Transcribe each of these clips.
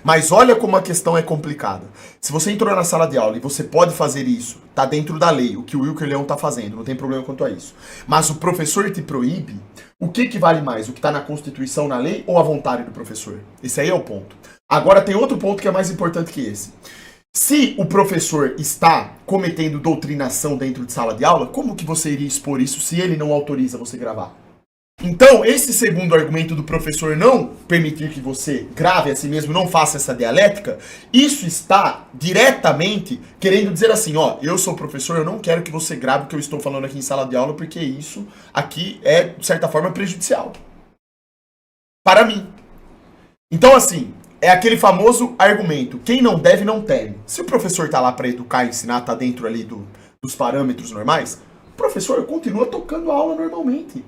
Mas olha como a questão é complicada. Se você entrou na sala de aula e você pode fazer isso, tá dentro da lei, o que o Wilker Leão tá fazendo, não tem problema quanto a isso. Mas o professor te proíbe, o que vale mais? O que tá na Constituição, na lei, ou a vontade do professor? Esse aí é o ponto. Agora tem outro ponto que é mais importante que esse. Se o professor está cometendo doutrinação dentro de sala de aula, como que você iria expor isso se ele não autoriza você gravar? Então, esse segundo argumento do professor não permitir que você grave a si mesmo, não faça essa dialética, isso está diretamente querendo dizer assim, ó, eu sou professor, eu não quero que você grave o que eu estou falando aqui em sala de aula, porque isso aqui é, de certa forma, prejudicial. Para mim. Então, assim, é aquele famoso argumento, quem não deve, não teme. Se o professor tá lá para educar e ensinar, tá dentro ali dos parâmetros normais, o professor continua tocando a aula normalmente.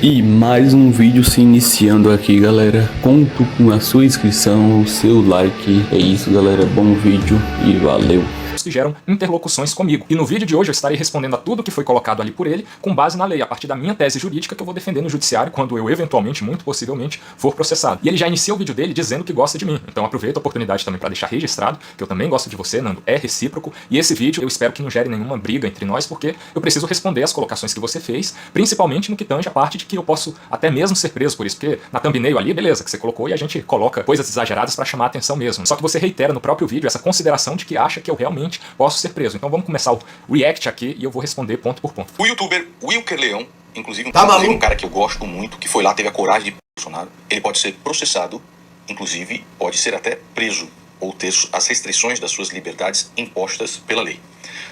E mais um vídeo se iniciando aqui, galera. Conto com a sua inscrição, o seu like. É isso, galera. Bom vídeo e valeu. Que geram interlocuções comigo. E no vídeo de hoje eu estarei respondendo a tudo que foi colocado ali por ele, com base na lei, a partir da minha tese jurídica que eu vou defender no judiciário quando eu eventualmente, muito possivelmente, for processado. E ele já inicia o vídeo dele dizendo que gosta de mim. Então aproveito a oportunidade também para deixar registrado que eu também gosto de você, Nando, é recíproco. E esse vídeo eu espero que não gere nenhuma briga entre nós, porque eu preciso responder as colocações que você fez, principalmente no que tange a parte de que eu posso até mesmo ser preso por isso, porque na thumbnail ali, beleza, que você colocou e a gente coloca coisas exageradas para chamar a atenção mesmo. Só que você reitera no próprio vídeo essa consideração de que acha que eu realmente posso ser preso. Então vamos começar o react aqui e eu vou responder ponto por ponto. O youtuber Wilker Leão, inclusive um cara que eu gosto muito, que foi lá, teve a coragem de Bolsonaro, ele pode ser processado, inclusive pode ser até preso, ou ter as restrições das suas liberdades impostas pela lei.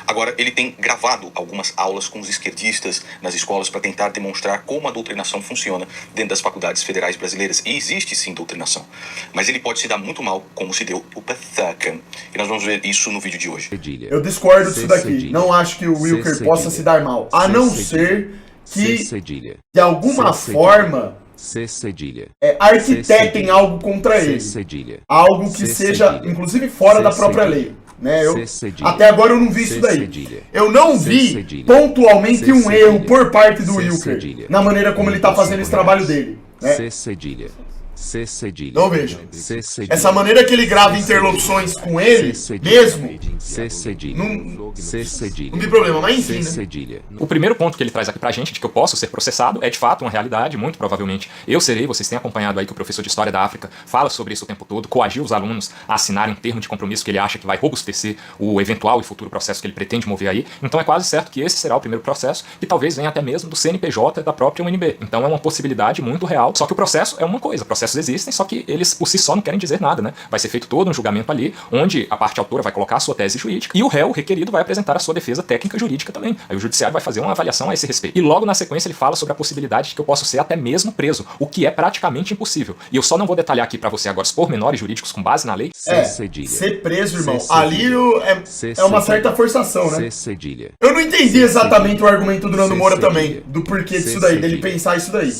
Agora, ele tem gravado algumas aulas com os esquerdistas nas escolas para tentar demonstrar como a doutrinação funciona dentro das faculdades federais brasileiras. E existe sim doutrinação, mas ele pode se dar muito mal, como se deu o Pethaka. E nós vamos ver isso no vídeo de hoje. Eu discordo disso daqui. Não acho que o Wilker possa se dar mal, a não ser que, de alguma forma, arquitetem algo contra ele. Algo que seja, inclusive, fora da própria lei. Né? Até agora eu não vi isso daí. Eu não vi pontualmente um erro por parte do Wilker na maneira como ele está fazendo esse trabalho dele. Né? Não vejo. Essa maneira que ele grava interlocuções com ele mesmo, não tem problema, mas enfim, né? O primeiro ponto que ele traz aqui pra gente, de que eu posso ser processado, é de fato uma realidade, muito provavelmente eu serei. Vocês têm acompanhado aí que o professor de História da África fala sobre isso o tempo todo, coagiu os alunos a assinarem um termo de compromisso que ele acha que vai robustecer o eventual e futuro processo que ele pretende mover aí. Então é quase certo que esse será o primeiro processo, que talvez venha até mesmo do CNPJ da própria UNB. Então é uma possibilidade muito real, só que o processo é uma coisa, processos existem, só que eles por si só não querem dizer nada, né? Vai ser feito todo um julgamento ali, onde a parte autora vai colocar a sua tese jurídica e o réu, o requerido, vai apresentar a sua defesa técnica jurídica também. Aí o judiciário vai fazer uma avaliação a esse respeito. E logo na sequência ele fala sobre a possibilidade de que eu posso ser até mesmo preso, o que é praticamente impossível. E eu só não vou detalhar aqui pra você agora os pormenores jurídicos com base na lei. Ser preso, irmão, ali é uma certa forçação, né? Eu não entendi exatamente o argumento do Nando Moura também, do porquê disso daí, dele pensar isso daí.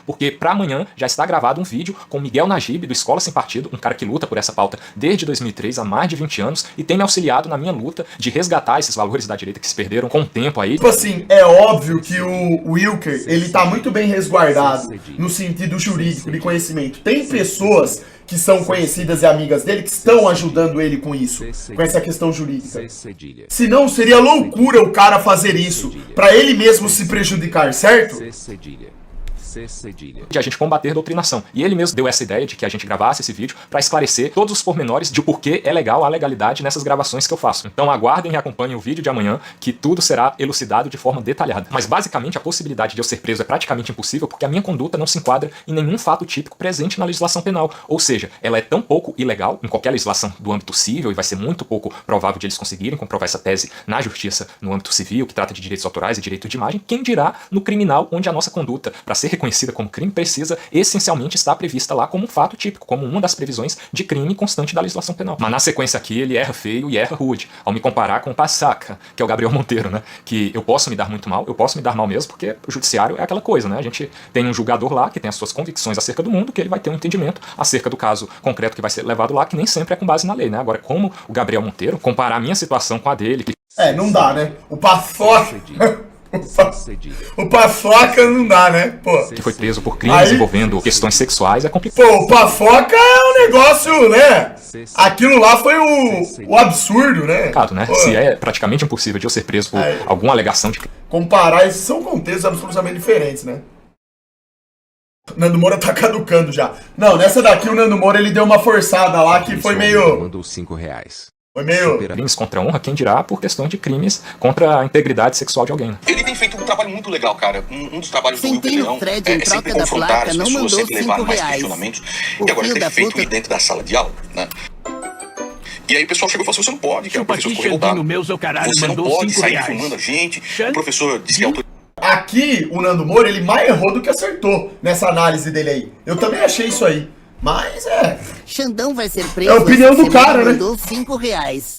Porque pra amanhã já está gravado um vídeo com Miguel Najib, do Escola Sem Partido, um cara que luta por essa pauta desde 2003, há mais de 20 anos, e tem me auxiliado na minha luta de resgatar esses valores da direita que se perderam com o tempo aí. Tipo assim, é óbvio que o Wilker, ele tá muito bem resguardado no sentido jurídico, de conhecimento. Tem pessoas que são conhecidas e amigas dele que estão ajudando ele com isso, com essa questão jurídica. Senão seria loucura o cara fazer isso pra ele mesmo se prejudicar, certo? De a gente combater doutrinação. E ele mesmo deu essa ideia de que a gente gravasse esse vídeo para esclarecer todos os pormenores de por que é legal a legalidade nessas gravações que eu faço. Então aguardem e acompanhem o vídeo de amanhã, que tudo será elucidado de forma detalhada. Mas basicamente a possibilidade de eu ser preso é praticamente impossível porque a minha conduta não se enquadra em nenhum fato típico presente na legislação penal. Ou seja, ela é tão pouco ilegal em qualquer legislação do âmbito civil, e vai ser muito pouco provável de eles conseguirem comprovar essa tese na justiça no âmbito civil, que trata de direitos autorais e direito de imagem, quem dirá no criminal, onde a nossa conduta, para ser reconhecida como crime, precisa essencialmente estar prevista lá como um fato típico, como uma das previsões de crime constante da legislação penal. Mas na sequência aqui ele erra feio e erra rude, ao me comparar com o Pacaka, que é o Gabriel Monteiro, né? Que eu posso me dar muito mal, eu posso me dar mal mesmo, porque o judiciário é aquela coisa, né? A gente tem um julgador lá que tem as suas convicções acerca do mundo, que ele vai ter um entendimento acerca do caso concreto que vai ser levado lá, que nem sempre é com base na lei, né? Agora, como o Gabriel Monteiro, comparar a minha situação com a dele, que Não dá, né? O Paçoca... O Paçoca não dá, né? Pô. Que foi preso por crimes envolvendo questões sexuais, é complicado. Pô, o Paçoca é um negócio, né? Aquilo lá foi o absurdo, né? Né? Se é praticamente impossível de eu ser preso por alguma alegação de... Comparar, esses são contextos absolutamente diferentes, né? Nando Moura tá caducando já. Não, nessa daqui o Nando Moura ele deu uma forçada lá que foi meio... Mandou R$5. Foi meio... crimes contra a honra, quem dirá por questão de crimes contra a integridade sexual de alguém. Né? Ele tem feito um trabalho muito legal, cara. Um dos trabalhos do Wilker Centinho Leão Fred, em é sempre troca da confrontar placa, as não pessoas, mandou sempre levar mais R$5. questionamentos. O E agora filho tem da feito puta. isso dentro da sala de aula, né? E aí o pessoal chegou e falou assim, você não pode, que é o professor ficou revoltado. Você não pode sair filmando a gente. O professor disse que é Aqui, o Nando Moura, ele mais errou do que acertou nessa análise dele aí. Eu também achei isso aí. Mas Xandão vai ser preso. É a opinião do essa semana, cara, né? mandou R$5.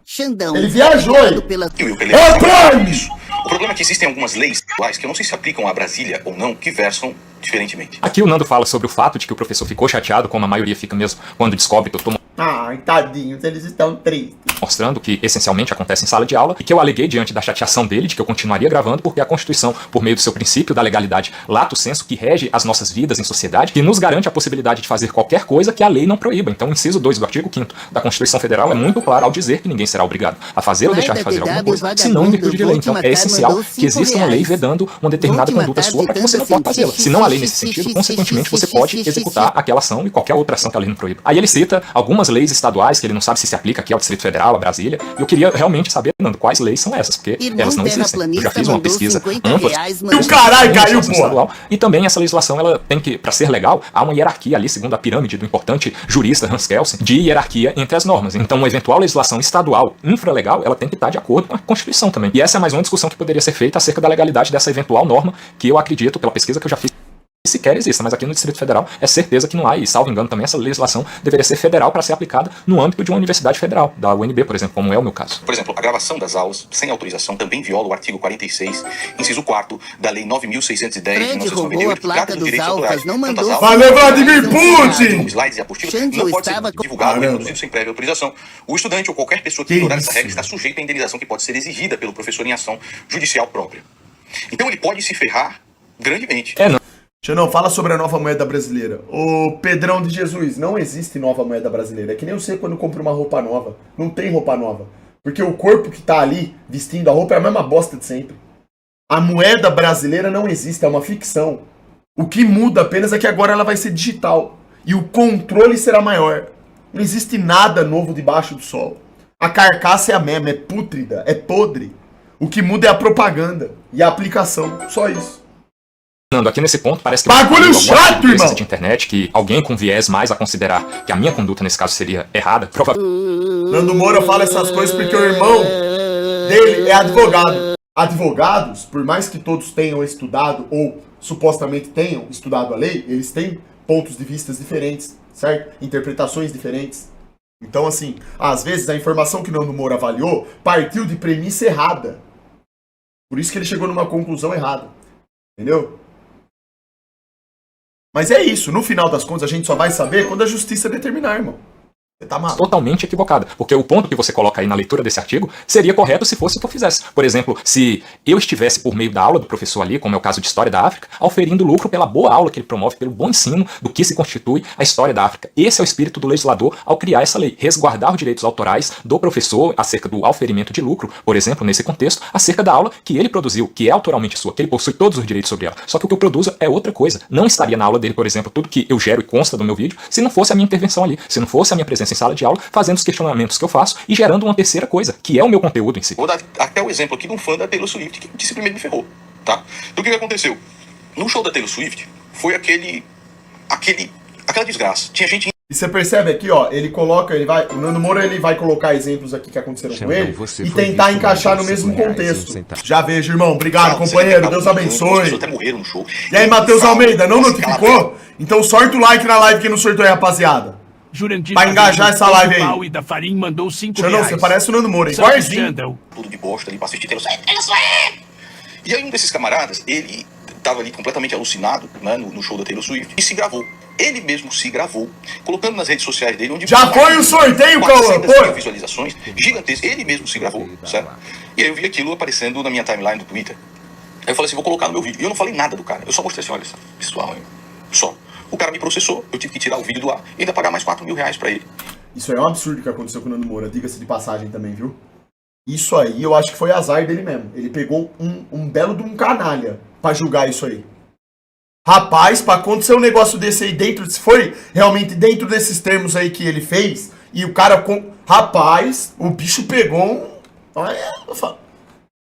Xandão. Ele viajou aí. Pela... E o Wilker Leão Antônio! isso. O problema é que existem algumas leis atuais que eu não sei se aplicam a Brasília ou não, que versam diferentemente. Aqui o Nando fala sobre o fato de que o professor ficou chateado, como a maioria fica mesmo quando descobre que eu tô Ai, tadinhos, eles estão tristes. mostrando que essencialmente acontece em sala de aula, e que eu aleguei diante da chateação dele de que eu continuaria gravando porque a Constituição, por meio do seu princípio da legalidade lato sensu, que rege as nossas vidas em sociedade, que nos garante a possibilidade de fazer qualquer coisa que a lei não proíba. Então o inciso 2 do artigo 5º da Constituição Federal é muito claro ao dizer que ninguém será obrigado a fazer ou deixar de fazer alguma coisa, senão em virtude de lei. Então é essencial que exista uma lei vedando uma determinada conduta sua para que você não pode fazê-la. Se não há lei nesse sentido, consequentemente você pode executar aquela ação e qualquer outra ação que a lei não proíba. Aí ele cita algumas leis estaduais que ele não sabe se aplica aqui ao Distrito Federal, a Brasília, e eu queria realmente saber, Nando, quais leis são essas, porque elas não existem. Eu já fiz uma pesquisa ampla. E o caralho caiu, Estadual, e também essa legislação, ela tem que, para ser legal, há uma hierarquia ali, segundo a pirâmide do importante jurista Hans Kelsen, de hierarquia entre as normas. Então, uma eventual legislação estadual infralegal, ela tem que estar de acordo com a Constituição também. E essa é mais uma discussão que poderia ser feita acerca da legalidade dessa eventual norma, que eu acredito, pela pesquisa que eu já fiz, sequer exista, mas aqui no Distrito Federal é certeza que não há, e salvo engano também essa legislação deveria ser federal para ser aplicada no âmbito de uma universidade federal, da UNB, por exemplo, como é o meu caso. Por exemplo, a gravação das aulas sem autorização também viola o artigo 46, inciso 4 da Lei 9.610 de Fred 1998, roubou a que placa trata dos dos direitos alfas, autorais. não Tanto as mandou... aulas Valeu, Vladimir como Putin! slides e apostilas Xande não pode ser estava divulgado ou Caramba. produzido sem prévia autorização. O estudante ou qualquer pessoa que Que ignorar essa isso? regra está sujeito à indenização que pode ser exigida pelo professor em ação judicial própria. Então ele pode se ferrar grandemente. Xandão, fala sobre a nova moeda brasileira. Ô Pedrão de Jesus, não existe nova moeda brasileira. É que nem você quando compra uma roupa nova. Não tem roupa nova. Porque o corpo que tá ali vestindo a roupa é a mesma bosta de sempre. A moeda brasileira não existe, é uma ficção. O que muda apenas é que agora ela vai ser digital. E o controle será maior. Não existe nada novo debaixo do sol. A carcaça é a mesma, é pútrida, é podre. O que muda é a propaganda e a aplicação. Só isso. Nando, aqui nesse ponto parece que Bagulho algum chato, artigo desse irmão! de internet que alguém com viés mais a considerar que a minha conduta nesse caso seria errada, provavelmente Nando Moura fala essas coisas porque o irmão dele é advogado. Advogados, por mais que todos tenham estudado ou supostamente tenham estudado a lei, eles têm pontos de vista diferentes, certo? Interpretações diferentes. Então, assim, às vezes a informação que Nando Moura avaliou partiu de premissa errada. Por isso que ele chegou numa conclusão errada. Entendeu? Mas é isso, no final das contas a gente só vai saber quando a justiça determinar, irmão. Você tá maluco. totalmente equivocada. Porque o ponto que você coloca aí na leitura desse artigo seria correto se fosse o que eu fizesse. Por exemplo, se eu estivesse por meio da aula do professor ali, como é o caso de História da África, auferindo lucro pela boa aula que ele promove, pelo bom ensino do que se constitui a História da África. Esse é o espírito do legislador ao criar essa lei. Resguardar os direitos autorais do professor acerca do auferimento de lucro, por exemplo, nesse contexto, acerca da aula que ele produziu, que é autoralmente sua, que ele possui todos os direitos sobre ela. Só que o que eu produzo é outra coisa. Não estaria na aula dele, por exemplo, tudo que eu gero e consta do meu vídeo, se não fosse a minha intervenção ali, se não fosse a minha presença em sala de aula, fazendo os questionamentos que eu faço e gerando uma terceira coisa, que é o meu conteúdo em si. Vou dar até o exemplo aqui de um fã da Taylor Swift que simplesmente me ferrou, tá? Então o que aconteceu? No show da Taylor Swift, foi aquela desgraça. Tinha gente... E você percebe aqui, ó, ele coloca, o Nando Moura ele vai colocar exemplos aqui que aconteceram com ele e tentar encaixar no mesmo contexto. Já vejo, irmão. Obrigado, companheiro. Deus abençoe. Até morreram no show. E aí, Matheus Almeida, não notificou? Então sorte o like na live que não sortou aí, rapaziada. Pra engajar essa live aí. Da Farim mandou R$5. Xandão, você parece o Nando Moura, igualzinho. Tudo de bosta ali pra assistir Taylor Swift. E aí um desses camaradas, ele tava ali completamente alucinado, né, no show da Taylor Swift, e se gravou. ele mesmo se gravou, colocando nas redes sociais dele, onde Já foi o sorteio, Cauã, 400 foi. mil visualizações gigantescas. Ele mesmo se gravou, certo? E aí eu vi aquilo aparecendo na minha timeline do Twitter. Aí eu falei assim, vou colocar no meu vídeo. E eu não falei nada do cara. Eu só mostrei assim, olha essa pessoal aí. Só. O cara me processou, eu tive que tirar o vídeo do ar e ainda pagar mais 4 mil reais pra ele. Isso aí é um absurdo que aconteceu com o Nando Moura, diga-se de passagem também, viu? Isso aí eu acho que foi azar dele mesmo. Ele pegou um belo de um canalha pra julgar isso aí. Rapaz, pra acontecer um negócio desse aí dentro, se foi realmente dentro desses termos aí que ele fez, e o cara Rapaz, o bicho pegou um...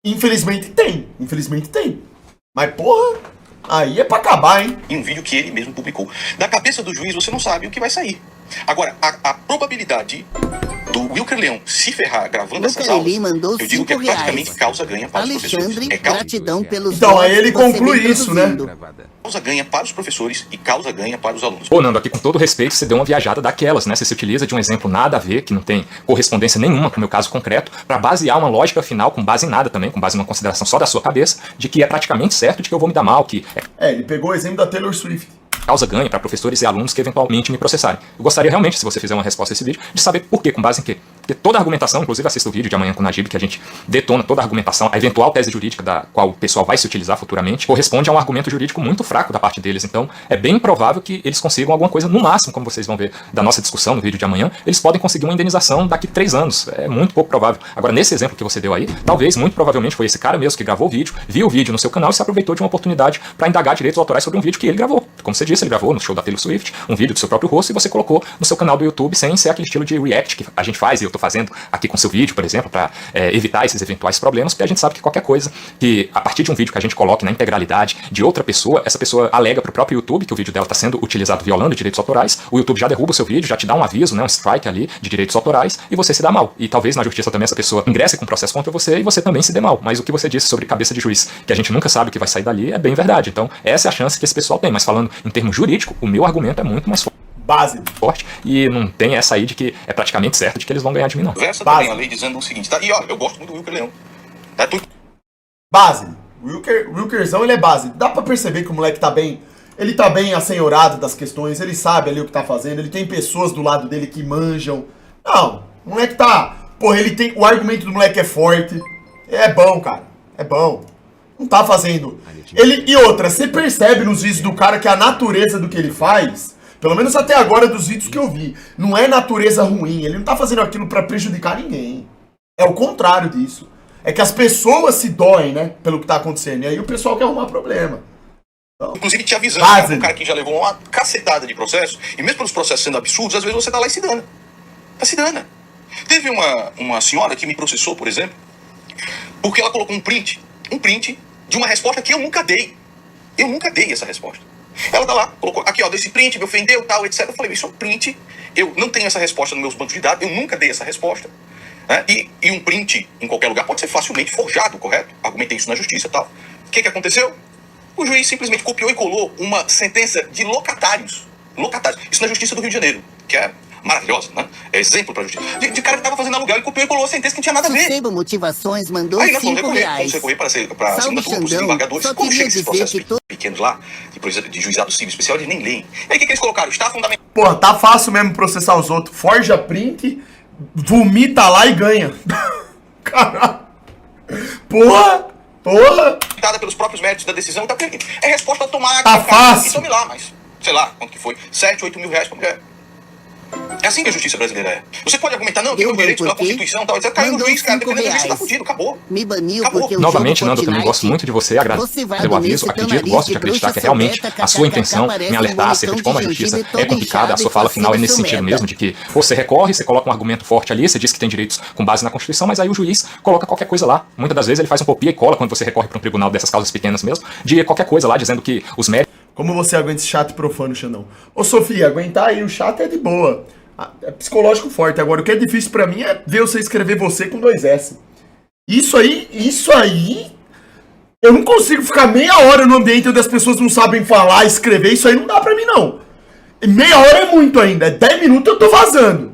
Infelizmente tem. Mas porra, aí é pra acabar, hein? Em um vídeo que ele mesmo publicou. Da cabeça do juiz você não sabe o que vai sair. Agora, a probabilidade do Wilker Leão se ferrar gravando essas aulas, eu digo que é praticamente causa-ganha para os professores. Alexandre, gratidão pelos Então, aí ele votos que você conclui vem isso, né? produzindo. Causa-ganha para os professores e causa-ganha para os alunos. Pô, Nando, aqui com todo respeito, você deu uma viajada daquelas, né? Você se utiliza de um exemplo nada a ver, que não tem correspondência nenhuma com o meu caso concreto, para basear uma lógica final com base em nada também, com base numa consideração só da sua cabeça, de que é praticamente certo de que eu vou me dar mal, que é Ele pegou o exemplo da Taylor Swift. causa-ganha para professores e alunos que eventualmente me processarem. Eu gostaria realmente, se você fizer uma resposta a esse vídeo, de saber por quê, com base em quê. Porque toda a argumentação, inclusive assista o vídeo de amanhã com o Najib, que a gente detona toda a argumentação, a eventual tese jurídica da qual o pessoal vai se utilizar futuramente, corresponde a um argumento jurídico muito fraco da parte deles. Então, é bem provável que eles consigam alguma coisa, no máximo, como vocês vão ver da nossa discussão no vídeo de amanhã, eles podem conseguir uma indenização daqui 3 anos. É muito pouco provável. Agora, nesse exemplo que você deu aí, talvez, muito provavelmente, foi esse cara mesmo que gravou o vídeo, viu o vídeo no seu canal e se aproveitou de uma oportunidade para indagar direitos autorais sobre um vídeo que ele gravou. Como você disse, ele gravou no show da Taylor Swift, um vídeo do seu próprio rosto, e você colocou no seu canal do YouTube sem ser aquele estilo de react que a gente faz, e eu tô fazendo aqui com seu vídeo, por exemplo, para evitar esses eventuais problemas, porque a gente sabe que qualquer coisa que, a partir de um vídeo que a gente coloque na integralidade de outra pessoa, essa pessoa alega pro próprio YouTube que o vídeo dela está sendo utilizado violando direitos autorais, o YouTube já derruba o seu vídeo, já te dá um aviso, né, um strike ali de direitos autorais, e você se dá mal. E talvez na justiça também essa pessoa ingresse com um processo contra você e você também se dê mal. Mas o que você disse sobre cabeça de juiz, que a gente nunca sabe o que vai sair dali, é bem verdade. Então, essa é a chance que esse pessoal tem. Mas falando em termos jurídicos, o meu argumento é muito mais forte, e não tem essa aí de que é praticamente certo de que eles vão ganhar de mim, não. Versa também a lei dizendo o seguinte, tá? E ó, eu gosto muito do Wilker Leão. Tá tudo Base. Wilkerzão, ele é base. Dá pra perceber que o moleque tá bem... Ele tá bem assenhorado das questões, ele sabe ali o que tá fazendo, ele tem pessoas do lado dele que manjam. Não, o moleque tá... Porra, ele tem... O argumento do moleque é forte. É bom, cara. É bom. Não tá fazendo... E outra, você percebe nos vídeos do cara que a natureza do que ele faz... Pelo menos até agora dos vídeos que eu vi. Não é natureza ruim. Ele não tá fazendo aquilo pra prejudicar ninguém. É o contrário disso. É que as pessoas se doem, né? Pelo que tá acontecendo. E aí o pessoal quer arrumar problema. Então, inclusive te avisando, né, um cara que já levou uma cacetada de processo, e mesmo pelos processos sendo absurdos, às vezes você tá lá e se dana. Tá se dana. Teve uma senhora que me processou, por exemplo, porque ela colocou um print de uma resposta que eu nunca dei. Eu nunca dei essa resposta. Ela tá lá, colocou aqui, ó, desse print, me ofendeu, tal, etc. Eu falei, isso é um print, eu não tenho essa resposta nos meus bancos de dados, eu nunca dei essa resposta. Né? E um print em qualquer lugar pode ser facilmente forjado, correto? Argumentei isso na justiça e tal. O que aconteceu? O juiz simplesmente copiou e colou uma sentença de locatários. Isso na justiça do Rio de Janeiro, que é maravilhosa, né? É exemplo pra justiça. De cara que tava fazendo aluguel e copiou e colou a sentença que não tinha nada a ver. Sustebo Motivações mandou Aí nós vamos 5 recorrer, reais. vamos recorrer para a segunda turma, para os Xandão, desembargadores. só Quando queria chega esses dizer processos que pequenos lá, de juizado civil especial, eles nem leem. Aí o que eles colocaram? Está fundamental. porra, tá fácil mesmo processar os outros. Forja print, vomita lá e ganha. Caralho. Porra. Pelos próprios méritos da decisão, então é resposta automática. Tá fácil. E tome lá, mas, sei lá, quanto que foi? 7, 8 mil reais pra mulher. É assim que a justiça brasileira é. Você pode argumentar, não, tem um direito pela Constituição e tal, etc. Caiu no juiz, cara, dependendo do juiz, você tá fudido, acabou. Me baniu Acabou. porque o Novamente, jogo Nando, eu também Fortnite, gosto muito de você, agradeço você vai pelo dormir, aviso, seu acredito, nariz gosto de de acreditar que trouxa realmente soleta, a sua kkk, intenção parece em alertar um acerca de como a montão de justiça gengibre é todo complicada, a inchado sua e fala final é nesse fazendo sentido merda. mesmo, de que você recorre, você coloca um argumento forte ali, você diz que tem direitos com base na Constituição, mas aí o juiz coloca qualquer coisa lá. Muitas das vezes ele faz um copia e cola quando você recorre para um tribunal dessas causas pequenas mesmo, de qualquer coisa lá, dizendo que os méritos... Como você aguenta esse chato e profano, Xandão? Ô, Sofia, aguentar aí o chato é de boa. É psicológico forte. Agora, o que é difícil pra mim é ver você escrever você com 2 S. Isso aí... Eu não consigo ficar meia hora no ambiente onde as pessoas não sabem falar, escrever. Isso aí não dá pra mim, não. E meia hora é muito ainda. 10 minutos eu tô vazando.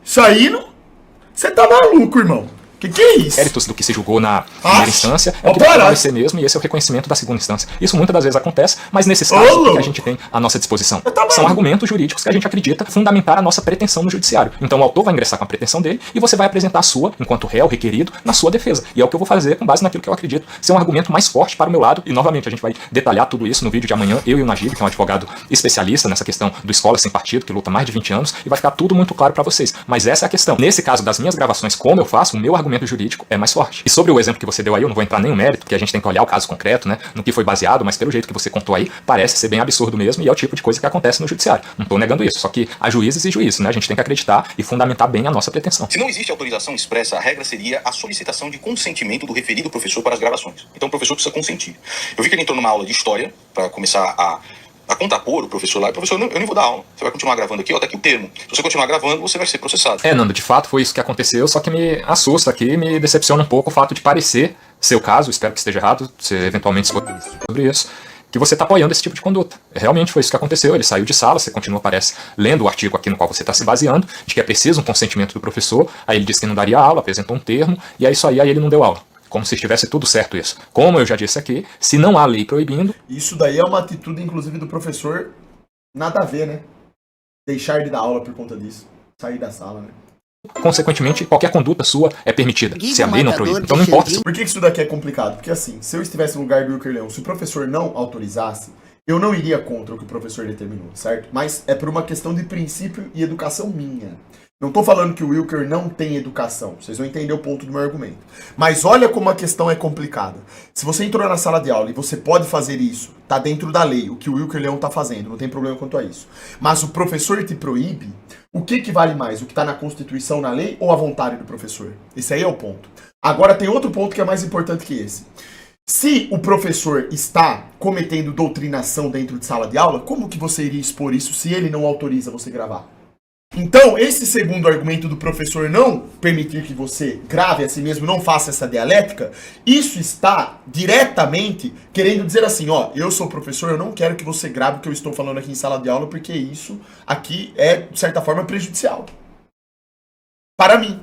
Isso aí não... Você tá maluco, irmão. Que é isso? Méritos do que se julgou na primeira instância é o que vai prevalecer mesmo, e esse é o reconhecimento da segunda instância. Isso muitas das vezes acontece, mas nesses casos o que a gente tem à nossa disposição são argumentos jurídicos que a gente acredita fundamentar a nossa pretensão no judiciário. Então o autor vai ingressar com a pretensão dele e você vai apresentar a sua, enquanto réu requerido, na sua defesa. E é o que eu vou fazer com base naquilo que eu acredito ser um argumento mais forte para o meu lado. E novamente a gente vai detalhar tudo isso no vídeo de amanhã, eu e o Najib, que é um advogado especialista nessa questão do Escola Sem Partido, que luta mais de 20 anos, e vai ficar tudo muito claro para vocês. Mas essa é a questão. Nesse caso das minhas gravações, como eu faço, o meu argumento jurídico é mais forte. E sobre o exemplo que você deu aí, eu não vou entrar nem no mérito, porque a gente tem que olhar o caso concreto, né, no que foi baseado, mas pelo jeito que você contou aí, parece ser bem absurdo mesmo, e é o tipo de coisa que acontece no judiciário. Não estou negando isso, só que há juízes e juízes, né, a gente tem que acreditar e fundamentar bem a nossa pretensão. Se não existe autorização expressa, a regra seria a solicitação de consentimento do referido professor para as gravações. Então o professor precisa consentir. Eu vi que ele entrou numa aula de história, para começar a contrapor o professor lá, e o professor, eu nem vou dar aula, você vai continuar gravando aqui, ó, tá aqui o termo. Se você continuar gravando, você vai ser processado. Nando, de fato foi isso que aconteceu, só que me assusta aqui, me decepciona um pouco o fato de parecer ser o caso, espero que esteja errado, se eventualmente sobre isso, que você está apoiando esse tipo de conduta. Realmente foi isso que aconteceu, ele saiu de sala, você continua, parece, lendo o artigo aqui no qual você está se baseando, de que é preciso um consentimento do professor, aí ele disse que não daria aula, apresentou um termo, e é isso aí ele não deu aula. Como se estivesse tudo certo isso. Como eu já disse aqui, se não há lei proibindo... Isso daí é uma atitude, inclusive, do professor nada a ver, né? Deixar de dar aula por conta disso. Sair da sala, né? Consequentemente, qualquer conduta sua é permitida, se a lei não proíbe. Então não importa se... Por que isso daqui é complicado? Porque assim, se eu estivesse no lugar do Wilker Leão, se o professor não autorizasse, eu não iria contra o que o professor determinou, certo? Mas é por uma questão de princípio e educação minha. Não tô falando que o Wilker não tem educação, vocês vão entender o ponto do meu argumento. Mas olha como a questão é complicada. Se você entrou na sala de aula e você pode fazer isso, tá dentro da lei, o que o Wilker Leão tá fazendo, não tem problema quanto a isso. Mas o professor te proíbe, o que vale mais? O que tá na Constituição, na lei, ou a vontade do professor? Esse aí é o ponto. Agora tem outro ponto que é mais importante que esse. Se o professor está cometendo doutrinação dentro de sala de aula, como que você iria expor isso se ele não autoriza você gravar? Então, esse segundo argumento do professor não permitir que você grave a si mesmo, não faça essa dialética, isso está diretamente querendo dizer assim, ó, eu sou professor, eu não quero que você grave o que eu estou falando aqui em sala de aula, porque isso aqui é, de certa forma, prejudicial. Para mim.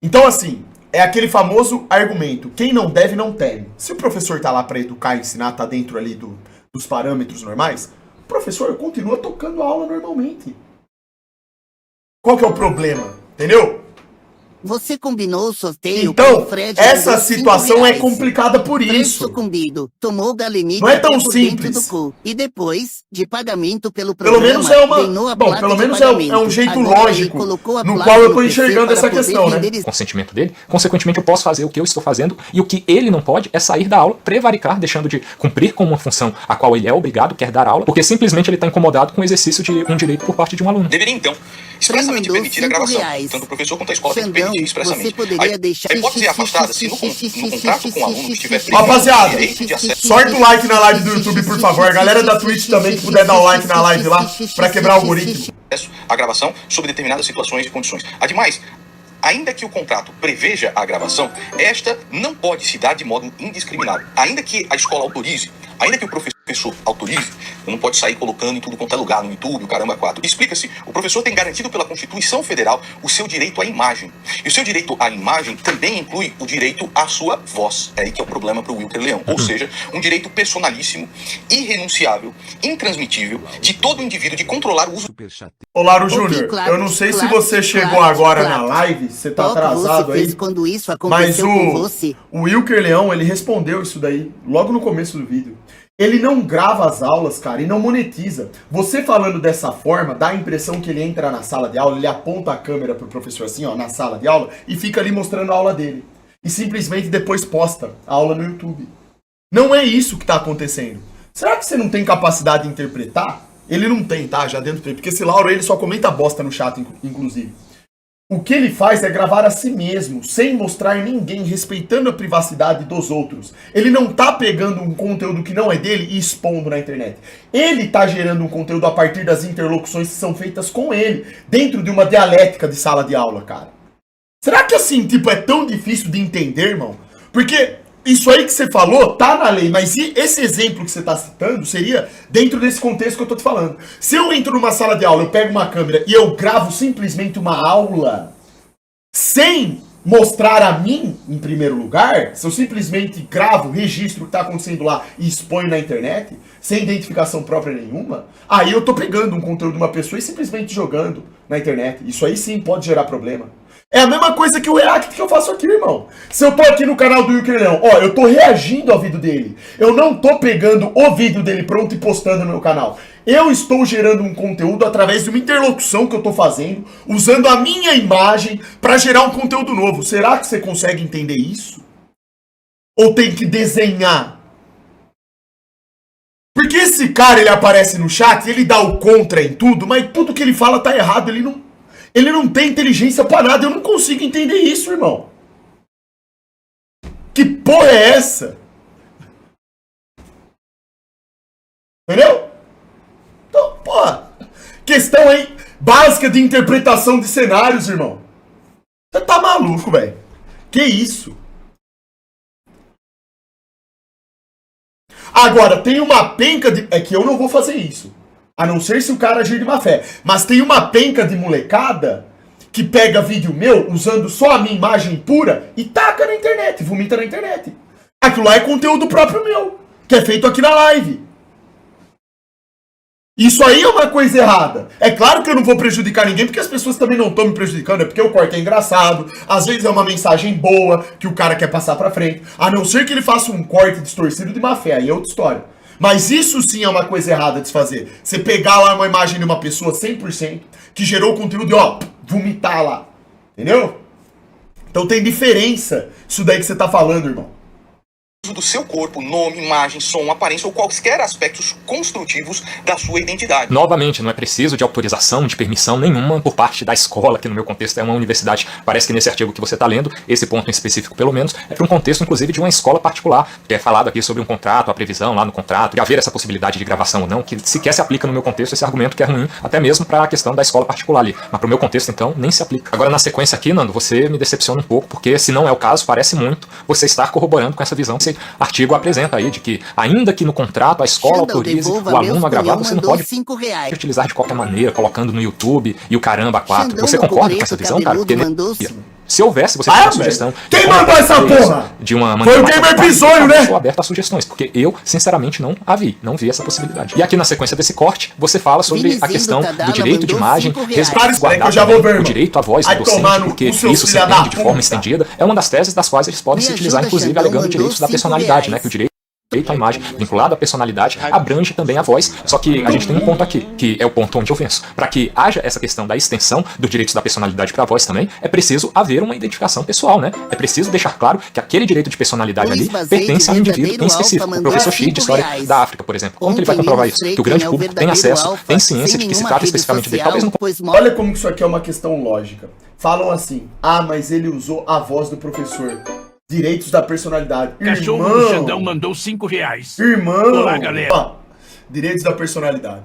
Então, assim, é aquele famoso argumento, quem não deve, não teme. Se o professor tá lá para educar, ensinar, tá dentro ali dos parâmetros normais, o professor continua tocando a aula normalmente. Qual que é o problema? Entendeu? Você combinou o sorteio Então, com o Fred, essa situação é complicada por Fred isso. sucumbido, tomou o galimite Não é tão por dentro simples. do cu. E depois, de pagamento pelo Pelo programa, menos é uma... ganhou a Bom, placa pelo de menos pagamento. é um jeito Agora ele lógico colocou a no placa qual eu no tô PC enxergando para essa poder questão, né? vender consentimento dele, consequentemente eu posso fazer o que eu estou fazendo, e o que ele não pode é sair da aula, prevaricar, deixando de cumprir com uma função a qual ele é obrigado, quer dar aula, porque simplesmente ele está incomodado com o exercício de um direito por parte de um aluno. Deveria, então, expressamente mandou permitir a gravação. R$5. Tanto o professor quanto a escola tem que Xandão, permitir expressamente. você poderia Aí, deixar... a hipótese é afastada se no contrato com o aluno estiver previsto Rapaziada, direito de acesso sorte o like na live do YouTube, por favor. Galera da Twitch também, que puder dar o like na live lá, pra quebrar o algoritmo. à gravação sob determinadas situações e condições. Ademais, ainda que o contrato preveja a gravação, esta não pode se dar de modo indiscriminado. Ainda que a escola autorize, ainda que o professor autorize, não pode sair colocando em tudo quanto é lugar, no YouTube, o caramba 4. Explica-se, o professor tem garantido pela Constituição Federal o seu direito à imagem. E o seu direito à imagem também inclui o direito à sua voz. É aí que é o problema para o Wilker Leão. Ou seja, um direito personalíssimo, irrenunciável, intransmitível, de todo indivíduo de controlar o uso... Ô, Laro Ok, Júnior, claro, eu não sei se claro, você chegou claro, agora claro. na live, você tá Qual que atrasado você aí, fez quando isso mas aconteceu com você? o Wilker Leão, ele respondeu isso daí logo no começo do vídeo. Ele não grava as aulas, cara, e não monetiza. Você falando dessa forma, dá a impressão que ele entra na sala de aula, ele aponta a câmera pro professor assim, ó, na sala de aula, e fica ali mostrando a aula dele. E simplesmente depois posta a aula no YouTube. Não é isso que tá acontecendo. Será que você não tem capacidade de interpretar? Ele não tem, tá? Já dentro dele. Porque esse Lauro, ele só comenta bosta no chat, inclusive. O que ele faz é gravar a si mesmo, sem mostrar ninguém, respeitando a privacidade dos outros. Ele não tá pegando um conteúdo que não é dele e expondo na internet. Ele tá gerando um conteúdo a partir das interlocuções que são feitas com ele, dentro de uma dialética de sala de aula, cara. Será que assim, tipo, é tão difícil de entender, irmão? Porque isso aí que você falou tá na lei, mas esse exemplo que você tá citando seria dentro desse contexto que eu tô te falando. Se eu entro numa sala de aula, eu pego uma câmera e eu gravo simplesmente uma aula sem mostrar a mim, em primeiro lugar, se eu simplesmente gravo, registro o que está acontecendo lá e exponho na internet, sem identificação própria nenhuma, aí eu tô pegando um conteúdo de uma pessoa e simplesmente jogando na internet. Isso aí sim pode gerar problema. É a mesma coisa que o react que eu faço aqui, irmão. Se eu tô aqui no canal do Wilker Leão, ó, eu tô reagindo ao vídeo dele. Eu não tô pegando o vídeo dele pronto e postando no meu canal. Eu estou gerando um conteúdo através de uma interlocução que eu tô fazendo, usando a minha imagem para gerar um conteúdo novo. Será que você consegue entender isso? Ou tem que desenhar? Porque esse cara, ele aparece no chat, ele dá o contra em tudo, mas tudo que ele fala tá errado, ele não tem inteligência pra nada. Eu não consigo entender isso, irmão. Que porra é essa? Entendeu? Então, porra. Questão aí básica de interpretação de cenários, irmão. Você tá maluco, velho? Que isso? Agora, tem uma penca de... É que eu não vou fazer isso. A não ser se o cara agir de má fé. Mas tem uma penca de molecada que pega vídeo meu usando só a minha imagem pura e taca na internet, vomita na internet. Aquilo lá é conteúdo próprio meu, que é feito aqui na live. Isso aí é uma coisa errada. É claro que eu não vou prejudicar ninguém, porque as pessoas também não estão me prejudicando, é porque o corte é engraçado, às vezes é uma mensagem boa que o cara quer passar pra frente, a não ser que ele faça um corte distorcido de má fé, aí é outra história. Mas isso sim é uma coisa errada de se fazer. Você pegar lá uma imagem de uma pessoa 100%, que gerou o conteúdo e ó, vomitar lá. Entendeu? Então tem diferença isso daí que você tá falando, irmão. Do seu corpo, nome, imagem, som, aparência ou quaisquer aspectos construtivos da sua identidade. Novamente, não é preciso de autorização, de permissão nenhuma por parte da escola, que no meu contexto é uma universidade. Parece que nesse artigo que você está lendo, esse ponto em específico pelo menos, é para um contexto inclusive de uma escola particular, que é falado aqui sobre um contrato, a previsão lá no contrato, de haver essa possibilidade de gravação ou não, que sequer se aplica no meu contexto esse argumento que é ruim, até mesmo para a questão da escola particular ali. Mas para o meu contexto, então, nem se aplica. Agora, na sequência aqui, Nando, você me decepciona um pouco, porque se não é o caso, parece muito você estar corroborando com essa visão que esse artigo apresenta aí, de que ainda que no contrato a escola autorize o aluno a gravar, você não pode utilizar de qualquer maneira, colocando no YouTube e o caramba 4. Você concorda com essa visão, cara? Porque se houvesse, você tem uma sugestão. Quem mandou essa porra? De uma foi o Gamer Bisonho, né? Eu sou aberto a sugestões, porque eu, sinceramente, não vi essa possibilidade. E aqui na sequência desse corte, você fala sobre a questão do direito de imagem, resguardar o direito à voz do docente, porque isso se entende de forma estendida. É uma das teses das quais eles podem se utilizar, inclusive, alegando direitos da personalidade, né? Que o direito à imagem vinculado à personalidade abrange também a voz, só que a gente tem um ponto aqui, que é o ponto onde eu venço. Para que haja essa questão da extensão dos direitos da personalidade para a voz também, é preciso haver uma identificação pessoal, né? É preciso deixar claro que aquele direito de personalidade ali pertence a um indivíduo em específico. O professor X de História da África, por exemplo. Como que ele vai comprovar isso? Que o grande público tem acesso, tem ciência de que se trata especificamente dele. Talvez não... Olha como isso aqui é uma questão lógica. Falam assim, mas ele usou a voz do professor. Direitos da personalidade. Cachorro do Xandão mandou R$5. Irmão! Olá, galera. Direitos da personalidade.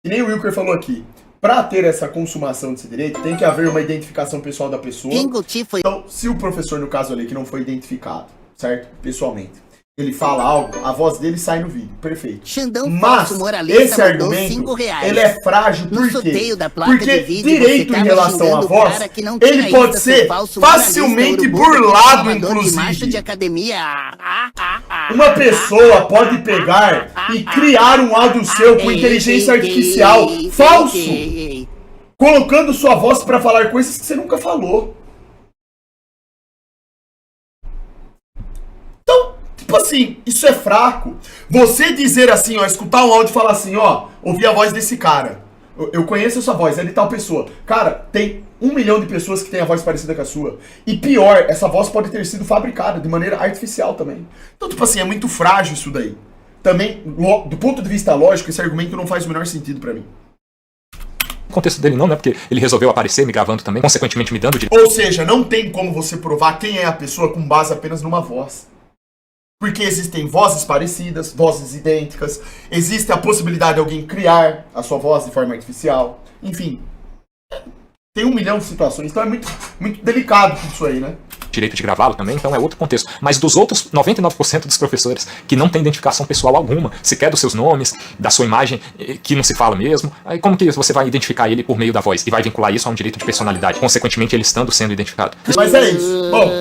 E nem o Wilker falou aqui. Para ter essa consumação desse direito, tem que haver uma identificação pessoal da pessoa. Então, se o professor, no caso ali, que não foi identificado, certo? Pessoalmente, ele fala algo, a voz dele sai no vídeo. Perfeito. Mas esse argumento, ele é frágil por quê? Porque direito em relação à voz, ele pode ser facilmente burlado, inclusive. Uma pessoa pode pegar e criar um áudio seu com inteligência artificial falso, colocando sua voz para falar coisas que você nunca falou. Então, tipo assim, isso é fraco. Você dizer assim, ó, escutar um áudio e falar assim, ó, ouvir a voz desse cara. Eu conheço essa voz, é de tal pessoa. Cara, tem 1 milhão de pessoas que têm a voz parecida com a sua. E pior, essa voz pode ter sido fabricada de maneira artificial também. Então, tipo assim, é muito frágil isso daí. Também, do ponto de vista lógico, esse argumento não faz o menor sentido pra mim. O contexto dele não, né? Porque ele resolveu aparecer me gravando também, consequentemente me dando direito. Ou seja, não tem como você provar quem é a pessoa com base apenas numa voz. Porque existem vozes parecidas, vozes idênticas, existe a possibilidade de alguém criar a sua voz de forma artificial. Enfim, tem 1 milhão de situações, então é muito delicado tudo isso aí, né? direito de gravá-lo também, então é outro contexto. Mas dos outros 99% dos professores que não tem identificação pessoal alguma, sequer dos seus nomes, da sua imagem, que não se fala mesmo, aí como que você vai identificar ele por meio da voz? E vai vincular isso a um direito de personalidade, consequentemente ele estando sendo identificado? Mas é isso. Bom,